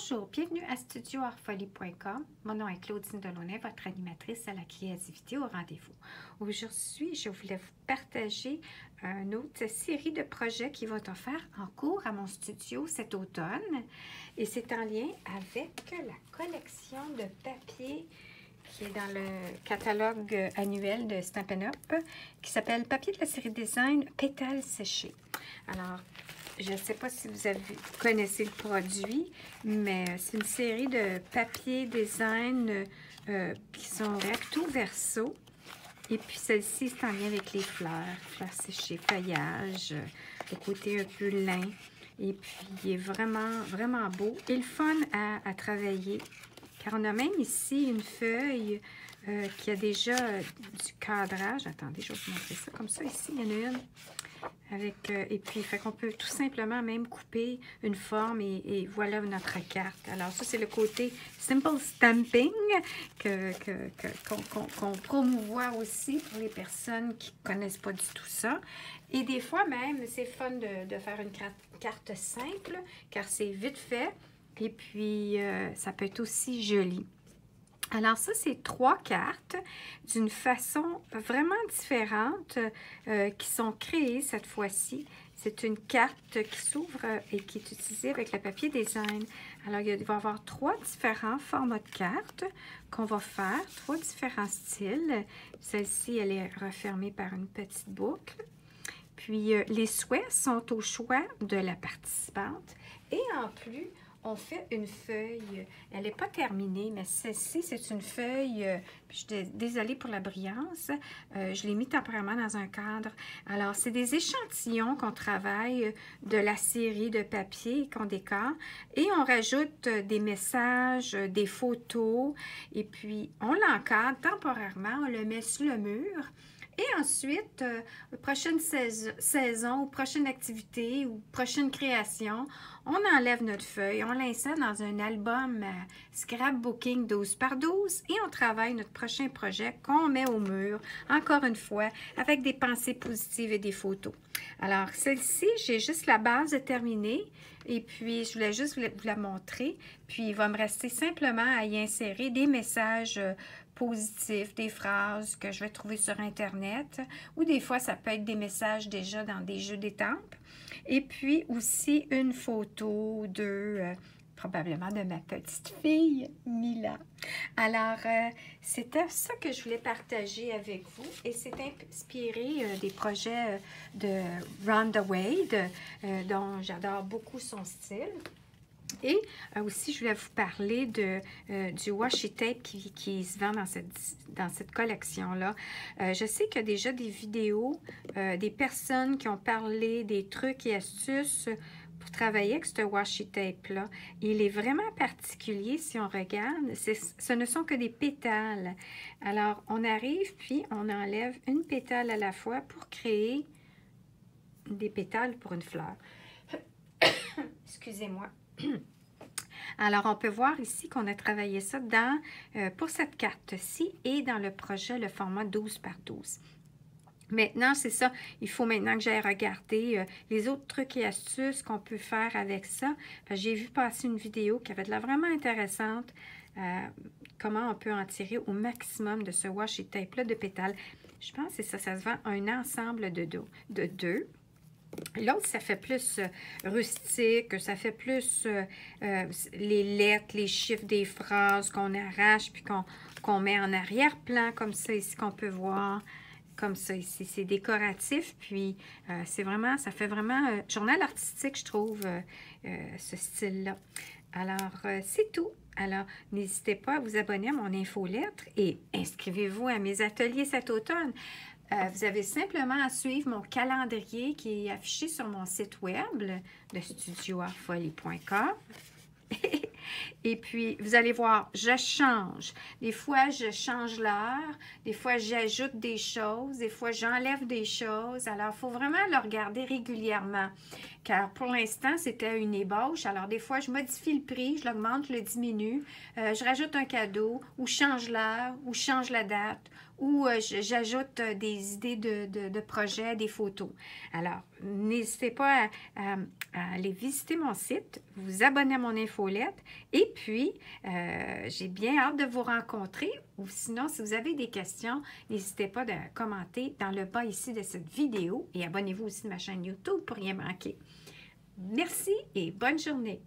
Bonjour, bienvenue à studioartfolie.com. Mon nom est Claudine Delaunay, votre animatrice à la créativité au rendez-vous. Aujourd'hui, je voulais vous partager une autre série de projets qui vont être offerts en cours à mon studio cet automne. Et c'est en lien avec la collection de papier qui est dans le catalogue annuel de Stampin' Up, qui s'appelle Papier de la série design Pétales séchés. Alors, je ne sais pas si vous connaissez le produit, mais c'est une série de papier design qui sont recto verso. Et puis celle-ci, c'est en lien avec les fleurs séchées, feuillage, le côté un peu lin. Et puis, il est vraiment, vraiment beau et le fun à travailler. Car on a même ici une feuille qui a déjà du cadrage. Attendez, je vais vous montrer ça comme ça. Ici, il y en a une. Avec, et puis, fait qu'on peut tout simplement même couper une forme et voilà notre carte. Alors, ça, c'est le côté Simple Stamping qu'on promouvoit aussi pour les personnes qui ne connaissent pas du tout ça. Et des fois même, c'est fun de faire une carte simple, car c'est vite fait. Et puis, ça peut être aussi joli. Alors ça, c'est 3 cartes d'une façon vraiment différente qui sont créées cette fois-ci. C'est une carte qui s'ouvre et qui est utilisée avec le papier design. Alors, il va y avoir 3 différents formats de cartes qu'on va faire, 3 différents styles. Celle-ci, elle est refermée par une petite boucle. Puis, les souhaits sont au choix de la participante. Et en plus, on fait une feuille. Elle n'est pas terminée, mais celle-ci, c'est une feuille. Je suis désolée pour la brillance. Je l'ai mis temporairement dans un cadre. Alors, c'est des échantillons qu'on travaille de la série de papier qu'on décore. Et on rajoute des messages, des photos. Et puis, on l'encadre temporairement. On le met sur le mur. Et ensuite, prochaine saison ou prochaine activité ou prochaine création, on enlève notre feuille, on l'insère dans un album scrapbooking 12 par 12 et on travaille notre prochain projet qu'on met au mur, encore une fois, avec des pensées positives et des photos. Alors, celle-ci, j'ai juste la base terminée et puis je voulais juste vous la montrer. Puis, il va me rester simplement à y insérer des messages positifs, des phrases que je vais trouver sur Internet ou des fois, ça peut être des messages déjà dans des jeux d'étampes. Et puis aussi une photo probablement de ma petite fille, Mila. Alors, c'était ça que je voulais partager avec vous et c'est inspiré des projets de Rhonda Wade, dont j'adore beaucoup son style. Et aussi, je voulais vous parler du washi tape qui se vend dans cette collection-là. Je sais qu'il y a déjà des vidéos, des personnes qui ont parlé des trucs et astuces pour travailler avec ce washi tape-là. Il est vraiment particulier si on regarde. Ce ne sont que des pétales. Alors, on arrive, puis on enlève une pétale à la fois pour créer des pétales pour une fleur. Excusez-moi. Alors, on peut voir ici qu'on a travaillé ça pour cette carte-ci et dans le projet, le format 12 par 12. Maintenant, c'est ça. Il faut maintenant que j'aille regarder les autres trucs et astuces qu'on peut faire avec ça. J'ai vu passer une vidéo qui avait de l'air vraiment intéressante. Comment on peut en tirer au maximum de ce washi tape-là de pétales. Je pense que ça se vend un ensemble de deux. L'autre, ça fait plus rustique, ça fait plus les lettres, les chiffres des phrases qu'on arrache puis qu'on met en arrière-plan, comme ça ici, qu'on peut voir. Comme ça ici, c'est décoratif, puis c'est vraiment, ça fait vraiment journal artistique, je trouve, ce style-là. Alors, c'est tout. Alors, n'hésitez pas à vous abonner à mon infolettre et inscrivez-vous à mes ateliers cet automne. Vous avez simplement à suivre mon calendrier qui est affiché sur mon site web, de studioartfolie.com. Et puis, vous allez voir, je change. Des fois, je change l'heure. Des fois, j'ajoute des choses. Des fois, j'enlève des choses. Alors, il faut vraiment le regarder régulièrement. car pour l'instant, c'était une ébauche. Alors, des fois, je modifie le prix, je l'augmente, je le diminue, je rajoute un cadeau, ou je change l'heure, ou je change la date, ou j'ajoute des idées de projets, des photos. Alors, n'hésitez pas à aller visiter mon site, vous abonner à mon infolette, et puis, j'ai bien hâte de vous rencontrer, ou sinon, si vous avez des questions, n'hésitez pas à commenter dans le bas ici de cette vidéo, et abonnez-vous aussi à ma chaîne YouTube pour rien manquer. Merci et bonne journée!